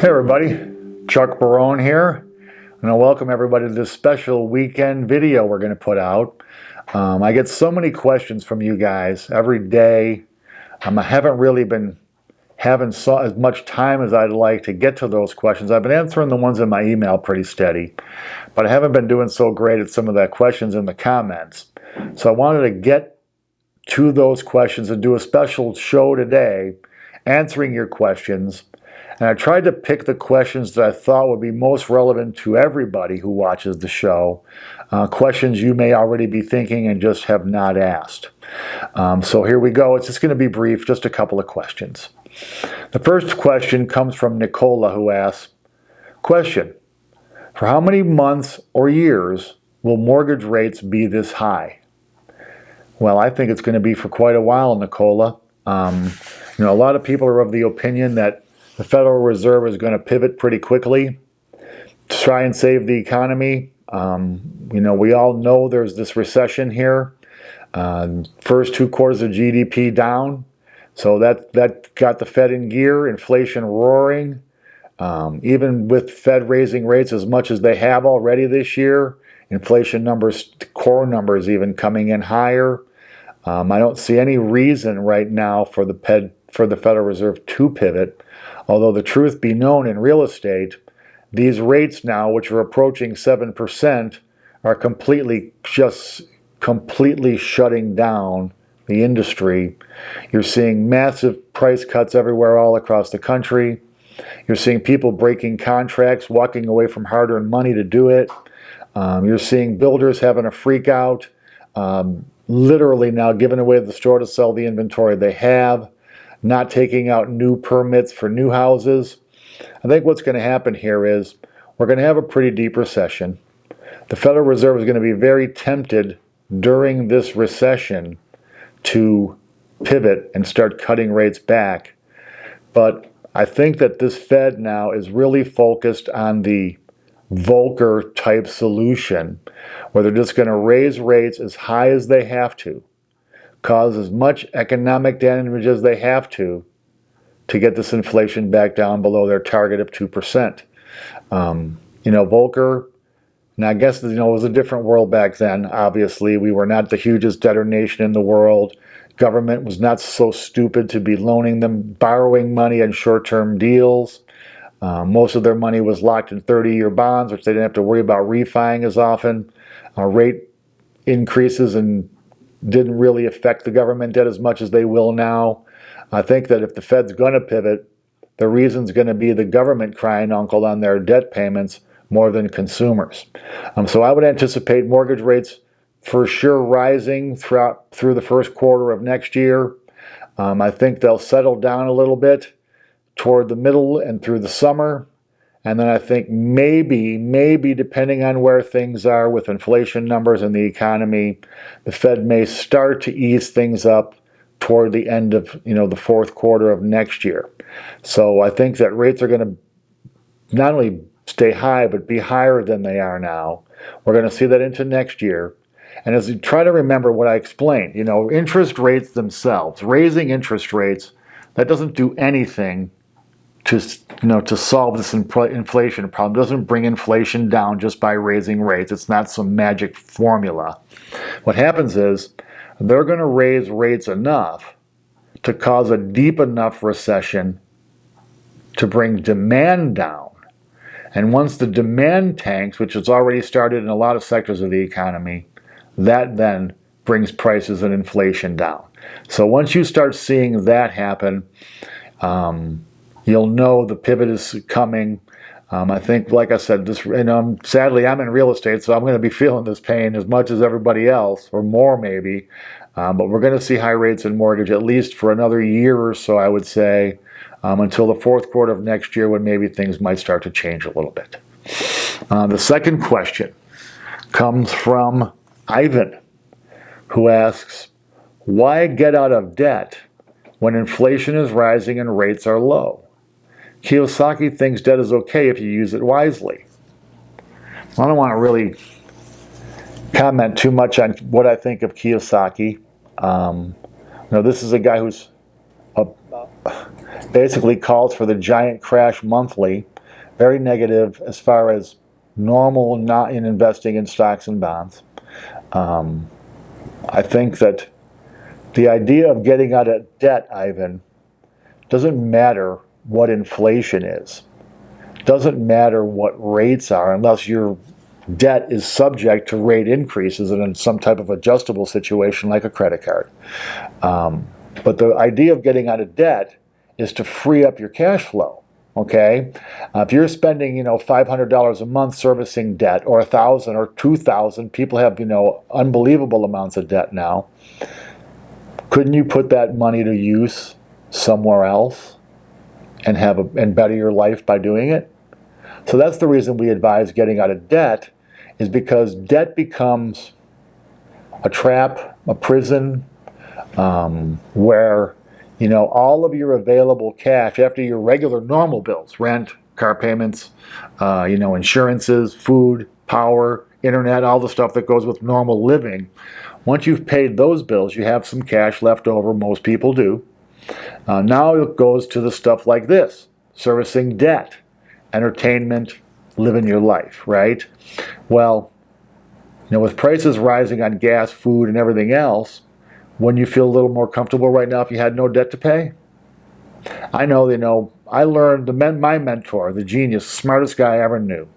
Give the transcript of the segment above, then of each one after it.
Hey everybody, Chuck Barone here, and I welcome everybody to this special weekend video we're going to put out. I get so many questions from you guys every day. I haven't really been having as much time as I'd like to get to those questions. I've been answering the ones in my email pretty steady, but I haven't been doing so great at some of the questions in the comments. So I wanted to get to those questions and do a special show today answering your questions. And I tried to pick the questions that I thought would be most relevant to everybody who watches the show, questions you may already be thinking and just have not asked. So here we go. It's just going to be brief, just a couple of questions. The first question comes from Nicola, who asks, question, for how many months or years will mortgage rates be this high? Well, I think it's going to be for quite a while, Nicola. A lot of people are of the opinion that the Federal Reserve is going to pivot pretty quickly to try and save the economy. We all know there's this recession here. First 2 quarters of GDP down. So that got the Fed in gear, inflation roaring. Even with Fed raising rates as much as they have already this year, inflation numbers, core numbers even coming in higher. I don't see any reason right now for the Federal Reserve to pivot. Although the truth be known, in real estate, these rates now, which are approaching 7%, are completely shutting down the industry. You're seeing massive price cuts everywhere all across the country. You're seeing people breaking contracts, walking away from hard-earned money to do it. You're seeing builders having a freak out, literally now giving away the store to sell the inventory they have, not taking out new permits for new houses. I think what's going to happen here is we're going to have a pretty deep recession. The Federal Reserve is going to be very tempted during this recession to pivot and start cutting rates back. But I think that this Fed now is really focused on the Volcker type solution, where they're just going to raise rates as high as they have to, cause as much economic damage as they have to get this inflation back down below their target of 2%. Volcker, now I guess, it was a different world back then. Obviously, we were not the hugest debtor nation in the world. Government was not so stupid to be borrowing money on short-term deals. Most of their money was locked in 30-year bonds, which they didn't have to worry about refining as often. Rate increases and didn't really affect the government debt as much as they will now. I think that if the Fed's going to pivot, the reason's going to be the government crying uncle on their debt payments more than consumers. So I would anticipate mortgage rates for sure rising through the first quarter of next year. I think they'll settle down a little bit toward the middle and through the summer. And then I think maybe depending on where things are with inflation numbers and the economy, the Fed may start to ease things up toward the end of the fourth quarter of next year. So I think that rates are going to not only stay high, but be higher than they are now. We're going to see that into next year. And as you try to remember what I explained, interest rates themselves, raising interest rates, that doesn't do anything to solve this inflation problem. It doesn't bring inflation down just by raising rates. It's not some magic formula. What happens is they're going to raise rates enough to cause a deep enough recession to bring demand down. And once the demand tanks, which has already started in a lot of sectors of the economy, that then brings prices and inflation down. So once you start seeing that happen, you'll know the pivot is coming. I think, like I said, sadly, I'm in real estate, so I'm going to be feeling this pain as much as everybody else, or more maybe. But we're going to see high rates in mortgage at least for another year or so, I would say, until the fourth quarter of next year, when maybe things might start to change a little bit. The second question comes from Ivan, who asks, why get out of debt when inflation is rising and rates are low? Kiyosaki thinks debt is okay if you use it wisely. I don't want to really comment too much on what I think of Kiyosaki. This is a guy who's basically calls for the giant crash monthly. Very negative as far as normal not in investing in stocks and bonds. I think that the idea of getting out of debt, Ivan, doesn't matter what inflation is. Doesn't matter what rates are unless your debt is subject to rate increases in some type of adjustable situation like a credit card. But the idea of getting out of debt is to free up your cash flow. Okay, if you're spending, $500 a month servicing debt, or $1,000 or $2,000, people have, unbelievable amounts of debt now. Couldn't you put that money to use somewhere else and better your life by doing it? So that's the reason we advise getting out of debt, is because debt becomes a trap, a prison, where all of your available cash after your regular normal bills, rent, car payments, insurances, food, power, internet, all the stuff that goes with normal living. Once you've paid those bills, you have some cash left over. Most people do. Now it goes to the stuff like this: servicing debt, entertainment, living your life, right? Well, with prices rising on gas, food, and everything else, wouldn't you feel a little more comfortable right now if you had no debt to pay? I know, I learned, my mentor, the genius, smartest guy I ever knew,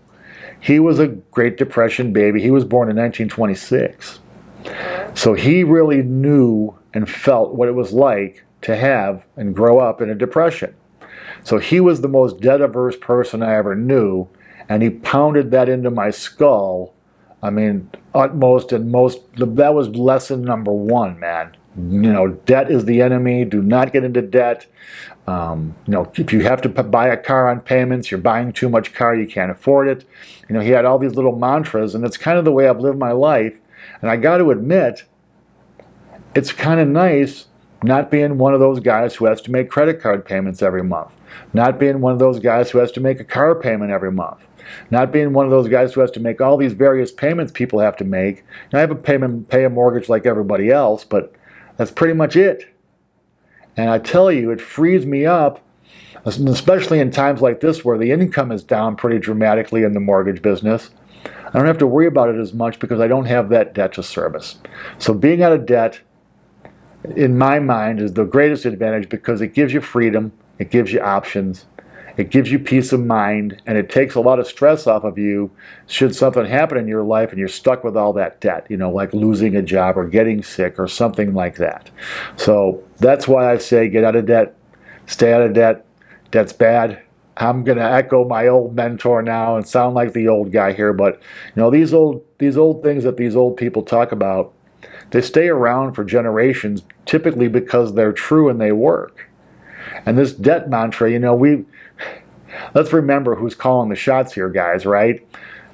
he was a Great Depression baby. He was born in 1926. So he really knew and felt what it was like to have and grow up in a depression. So he was the most debt-averse person I ever knew, and he pounded that into my skull. I mean, utmost and most, that was lesson number one, man. Debt is the enemy. Do not get into debt. If you have to buy a car on payments, you're buying too much car, you can't afford it. He had all these little mantras, and it's kind of the way I've lived my life. And I got to admit, it's kind of nice not being one of those guys who has to make credit card payments every month. Not being one of those guys who has to make a car payment every month. Not being one of those guys who has to make all these various payments people have to make. I have to pay a mortgage like everybody else, but that's pretty much it. And I tell you, it frees me up, especially in times like this where the income is down pretty dramatically in the mortgage business. I don't have to worry about it as much because I don't have that debt to service. So being out of debt, in my mind, is the greatest advantage because it gives you freedom, it gives you options, it gives you peace of mind, and it takes a lot of stress off of you should something happen in your life and you're stuck with all that debt, like losing a job or getting sick or something like that. So that's why I say get out of debt, stay out of debt. Debt's bad. I'm going to echo my old mentor now and sound like the old guy here, but these old things that these old people talk about, they stay around for generations, typically because they're true and they work. And this debt mantra, let's remember who's calling the shots here, guys, right?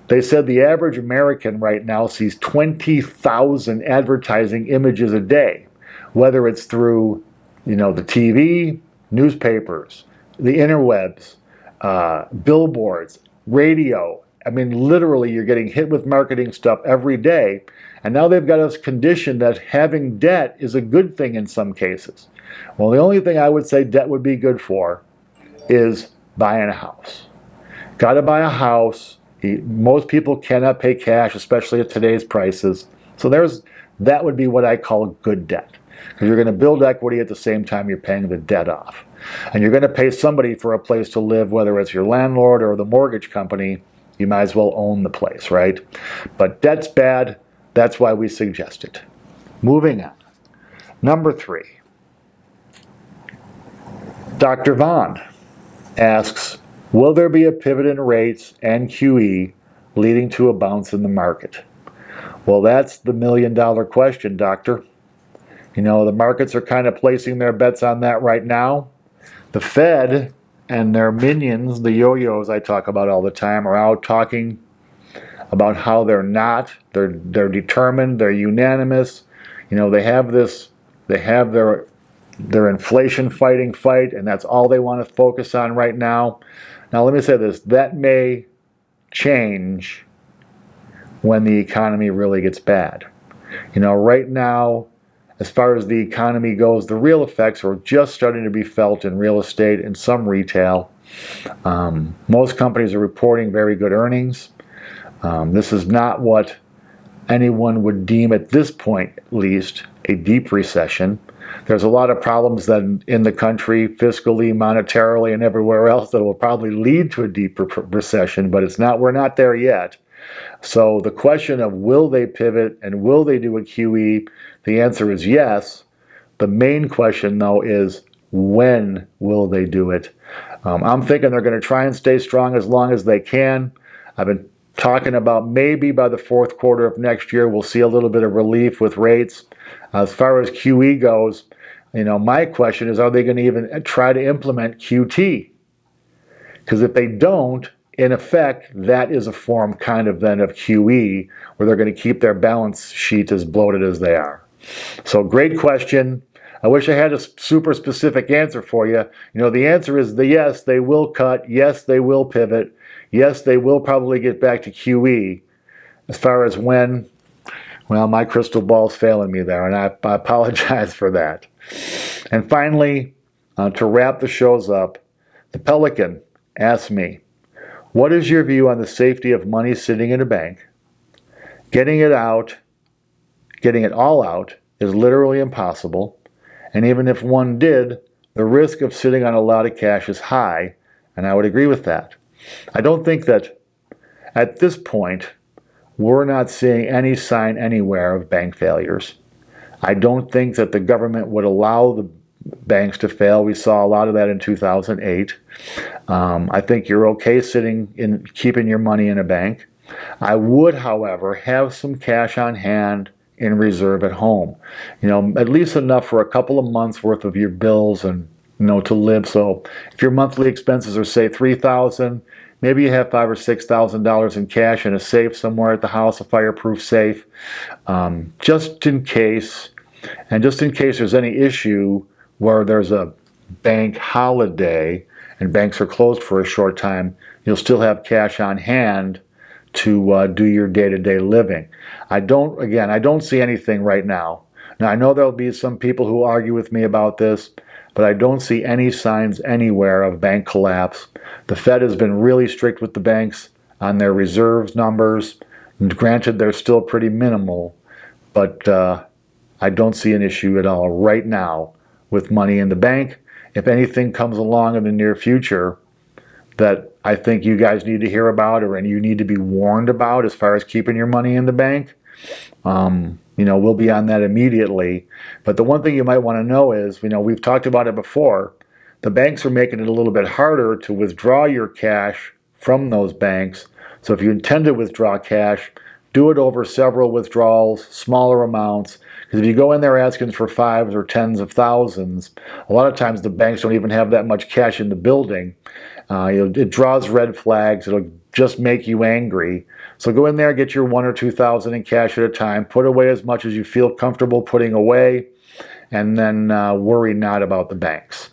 They said the average American right now sees 20,000 advertising images a day, whether it's through, the TV, newspapers, the interwebs, billboards, radio. I mean, literally, you're getting hit with marketing stuff every day. And now they've got us conditioned that having debt is a good thing in some cases. Well, the only thing I would say debt would be good for is buying a house. Got to buy a house. Most people cannot pay cash, especially at today's prices. So that would be what I call good debt. Because you're going to build equity at the same time you're paying the debt off. And you're going to pay somebody for a place to live, whether it's your landlord or the mortgage company. You might as well own the place, right? But debt's bad. That's why we suggest it. Moving on. Number 3. Dr. Vaughn asks, will there be a pivot in rates and QE leading to a bounce in the market? Well, that's the million-dollar question, Doctor. The markets are kind of placing their bets on that right now. The Fed and their minions, the yo-yos I talk about all the time, are out talking about how they're determined, they're unanimous. They have their inflation fight, and that's all they want to focus on right now. Now, let me say this, that may change when the economy really gets bad. Right now, as far as the economy goes, the real effects are just starting to be felt in real estate and some retail. Most companies are reporting very good earnings. This is not what anyone would deem at this point, at least, a deep recession. There's a lot of problems then in the country, fiscally, monetarily, and everywhere else that will probably lead to a deep recession, but we're not there yet. So the question of will they pivot and will they do a QE, the answer is yes. The main question, though, is when will they do it? I'm thinking they're going to try and stay strong as long as they can. I've been talking about maybe by the fourth quarter of next year we'll see a little bit of relief with rates. As far as QE goes, my question is, are they going to even try to implement QT? Because if they don't, in effect, that is a form kind of then of QE, where they're going to keep their balance sheet as bloated as they are. So great question. I wish I had a super specific answer for you. The answer is yes, they will cut. Yes, they will pivot. Yes, they will probably get back to QE. As far as when, well, my crystal ball's failing me there, and I apologize for that. And finally, to wrap the shows up, the Pelican asked me, what is your view on the safety of money sitting in a bank? Getting it all out, is literally impossible. And even if one did, the risk of sitting on a lot of cash is high, and I would agree with that. I don't think that at this point we're not seeing any sign anywhere of bank failures. I don't think that the government would allow the banks to fail. We saw a lot of that in 2008. I think you're okay keeping your money in a bank. I would, however, have some cash on hand in reserve at home. At least enough for a couple of months worth of your bills and to live. So if your monthly expenses are, say, $3,000, maybe you have $5,000 or $6,000 in cash in a safe somewhere at the house, a fireproof safe, just in case. And just in case there's any issue where there's a bank holiday and banks are closed for a short time, you'll still have cash on hand to do your day-to-day living. I don't see anything right now. Now, I know there'll be some people who argue with me about this, but I don't see any signs anywhere of bank collapse. The Fed has been really strict with the banks on their reserves numbers. Granted, they're still pretty minimal, but I don't see an issue at all right now with money in the bank. If anything comes along in the near future that I think you guys need to hear about and you need to be warned about as far as keeping your money in the bank, we'll be on that immediately. But the one thing you might want to know is, we've talked about it before, the banks are making it a little bit harder to withdraw your cash from those banks. So if you intend to withdraw cash, do it over several withdrawals, smaller amounts. Because if you go in there asking for fives or tens of thousands, a lot of times the banks don't even have that much cash in the building. It draws red flags. It'll just make you angry. So go in there, get your $1,000 or $2,000 in cash at a time. Put away as much as you feel comfortable putting away, and then worry not about the banks.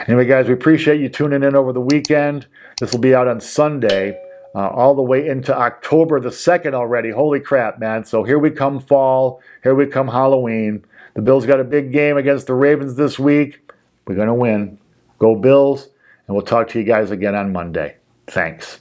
Anyway, guys, we appreciate you tuning in over the weekend. This will be out on Sunday, all the way into October the 2nd already. Holy crap, man. So here we come fall. Here we come Halloween. The Bills got a big game against the Ravens this week. We're going to win. Go Bills. And we'll talk to you guys again on Monday. Thanks.